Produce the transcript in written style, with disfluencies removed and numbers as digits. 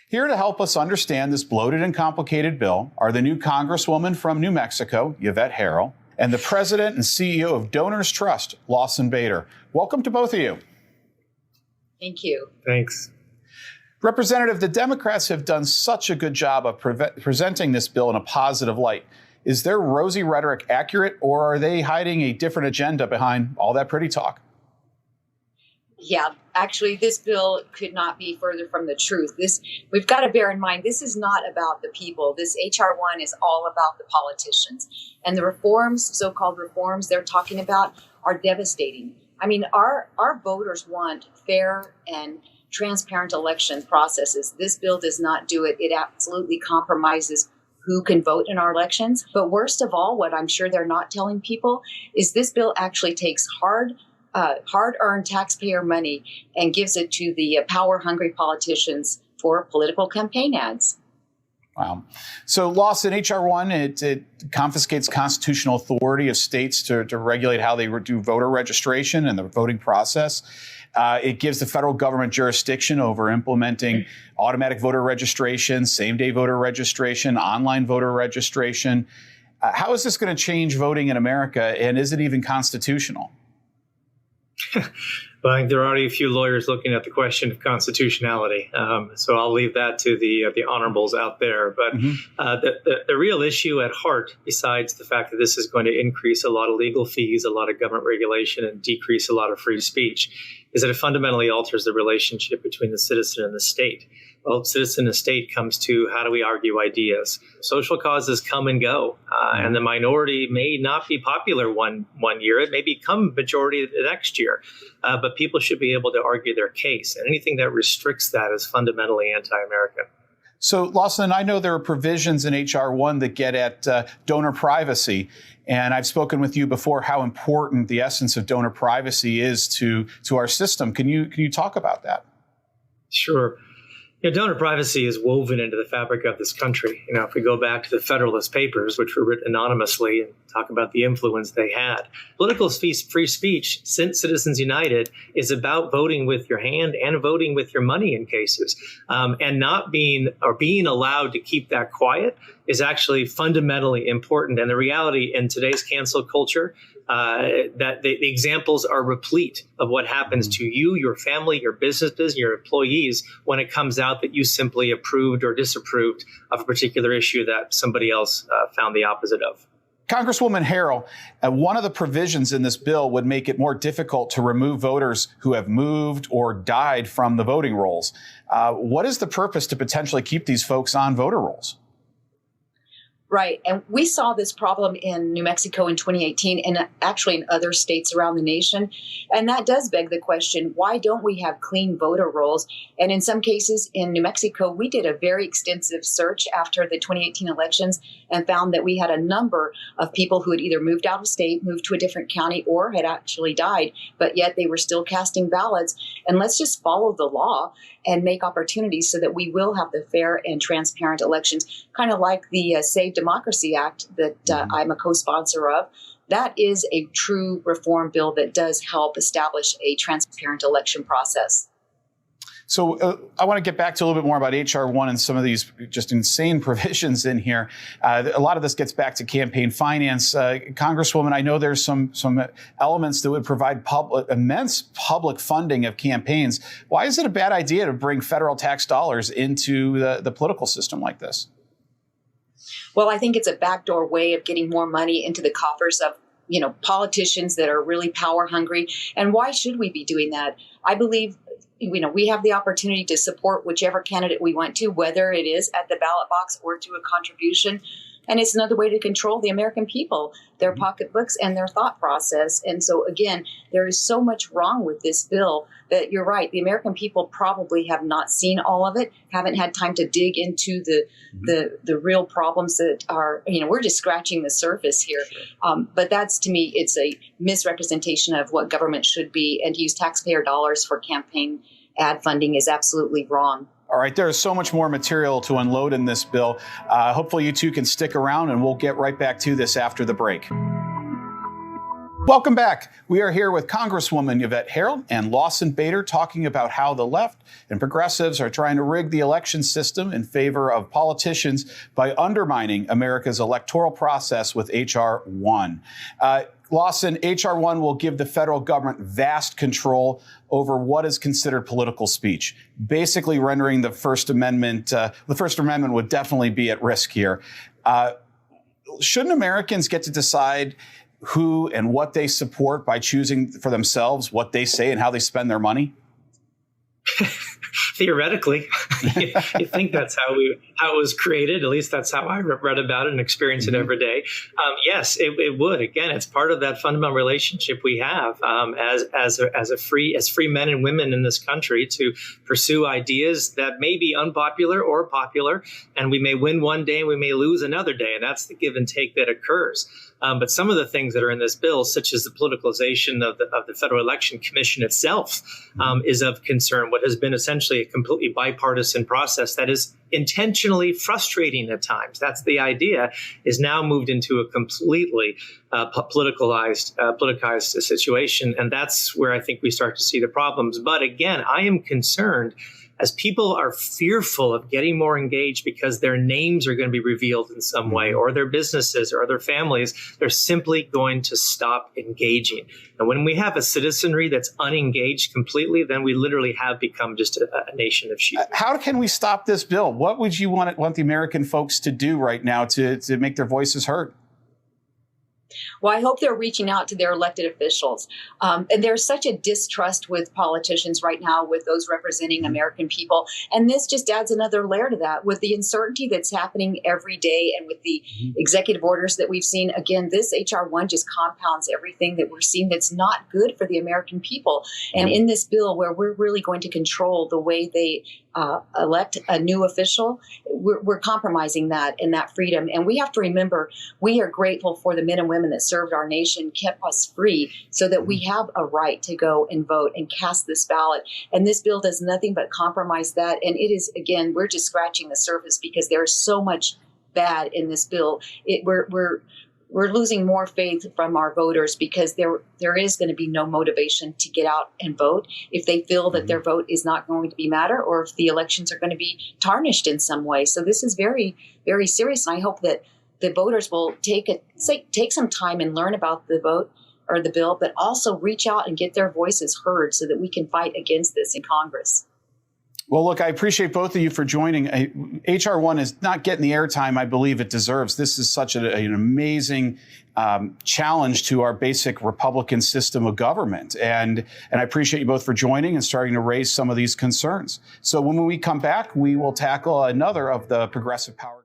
Here to help us understand this bloated and complicated bill are the new Congresswoman from New Mexico, Yvette Herrell, and the President and CEO of Donors Trust, Lawson Bader. Welcome to both of you. Thank you. Thanks. Representative, the Democrats have done such a good job of presenting this bill in a positive light. Is their rosy rhetoric accurate, or are they hiding a different agenda behind all that pretty talk? Yeah, actually, this bill could not be further from the truth. We've got to bear in mind, this is not about the people. This H.R. 1 is all about the politicians. And the reforms, so-called reforms they're talking about, are devastating. I mean, our voters want fair and transparent election processes. This bill does not do it. It absolutely compromises who can vote in our elections. But worst of all, what I'm sure they're not telling people is this bill actually takes hard-earned taxpayer money and gives it to the power-hungry politicians for political campaign ads. Wow. So, Lawson, H.R. 1, it confiscates constitutional authority of states to regulate how they do voter registration and the voting process. It gives the federal government jurisdiction over implementing automatic voter registration, same-day voter registration, online voter registration. How is this going to change voting in America, and is it even constitutional? Well, I think there are already a few lawyers looking at the question of constitutionality, so I'll leave that to the honorables out there. But the real issue at heart, besides the fact that this is going to increase a lot of legal fees, a lot of government regulation, and decrease a lot of free speech, is that it fundamentally alters the relationship between the citizen and the state. Well, citizen and state comes to how do we argue ideas? Social causes come and go, and the minority may not be popular one year. It may become majority the next year, but people should be able to argue their case. And anything that restricts that is fundamentally anti-American. So, Lawson, I know there are provisions in H.R. 1 that get at donor privacy. And I've spoken with you before how important the essence of donor privacy is to our system. Can you talk about that? Sure. Donor privacy is woven into the fabric of this country. If we go back to the Federalist Papers, which were written anonymously, and talk about the influence they had, political free speech, since Citizens United, is about voting with your hand and voting with your money in cases, and not being allowed to keep that quiet is actually fundamentally important. And the reality in today's cancel culture, that the examples are replete of what happens to you, your family, your businesses, your employees when it comes out that you simply approved or disapproved of a particular issue that somebody else found the opposite of. Congresswoman Herrell, one of the provisions in this bill would make it more difficult to remove voters who have moved or died from the voting rolls. What is the purpose to potentially keep these folks on voter rolls? Right. And we saw this problem in New Mexico in 2018 and actually in other states around the nation. And that does beg the question, why don't we have clean voter rolls? And in some cases in New Mexico, we did a very extensive search after the 2018 elections and found that we had a number of people who had either moved out of state, moved to a different county, or had actually died, but yet they were still casting ballots. And let's just follow the law and make opportunities so that we will have the fair and transparent elections, kind of like the Save Democracy Act that I'm a co-sponsor of. That is a true reform bill that does help establish a transparent election process. So I want to get back to a little bit more about H.R. 1 and some of these just insane provisions in here. A lot of this gets back to campaign finance. Congresswoman, I know there's some elements that would provide immense public funding of campaigns. Why is it a bad idea to bring federal tax dollars into the political system like this? Well, I think it's a backdoor way of getting more money into the coffers of politicians that are really power hungry. And why should we be doing that? I believe we have the opportunity to support whichever candidate we want to, whether it is at the ballot box or through a contribution. And it's another way to control the American people, their pocketbooks and their thought process. And so, again, there is so much wrong with this bill that you're right. The American people probably have not seen all of it, haven't had time to dig into the real problems that are, we're just scratching the surface here. But that's, to me, it's a misrepresentation of what government should be. And to use taxpayer dollars for campaign ad funding is absolutely wrong. All right, there is so much more material to unload in this bill. Hopefully you two can stick around and we'll get right back to this after the break. Welcome back. We are here with Congresswoman Yvette Herrell and Lawson Bader talking about how the left and progressives are trying to rig the election system in favor of politicians by undermining America's electoral process with H.R. 1. Lawson, H.R. 1 will give the federal government vast control over what is considered political speech, basically rendering the First Amendment. The First Amendment would definitely be at risk here. Shouldn't Americans get to decide who and what they support by choosing for themselves what they say and how they spend their money? Theoretically, you think that's how it was created. At least that's how I read about it and experience it every day. Yes, it would. Again, it's part of that fundamental relationship we have as free men and women in this country to pursue ideas that may be unpopular or popular, and we may win one day and we may lose another day, and that's the give and take that occurs. But some of the things that are in this bill, such as the politicalization of the Federal Election Commission itself, is of concern. What has been essentially a completely bipartisan process that is intentionally frustrating at times. That's the idea, is now moved into a completely politicized situation. And that's where I think we start to see the problems. But again, I am concerned as people are fearful of getting more engaged because their names are going to be revealed in some way, or their businesses or their families, they're simply going to stop engaging. And when we have a citizenry that's unengaged completely, then we literally have become just a nation of sheep. How can we stop this bill? What would you want the American folks to do right now to make their voices heard? Well, I hope they're reaching out to their elected officials. And there's such a distrust with politicians right now, with those representing American people. And this just adds another layer to that with the uncertainty that's happening every day and with the executive orders that we've seen. Again, this H.R. 1 just compounds everything that we're seeing that's not good for the American people. And in this bill, where we're really going to control the way they elect a new official, we're compromising that and that freedom. And we have to remember, we are grateful for the men and women that served our nation, kept us free, so that we have a right to go and vote and cast this ballot. And this bill does nothing but compromise that. And it is, again, we're just scratching the surface because there is so much bad in this bill. We're losing more faith from our voters because there is going to be no motivation to get out and vote if they feel that their vote is not going to be matter, or if the elections are going to be tarnished in some way. So this is very, very serious. And I hope that the voters will take some time and learn about the vote or the bill, but also reach out and get their voices heard so that we can fight against this in Congress. Well, look, I appreciate both of you for joining. H.R. 1 is not getting the airtime I believe it deserves. This is such an amazing challenge to our basic Republican system of government. And I appreciate you both for joining and starting to raise some of these concerns. So when we come back, we will tackle another of the progressive power.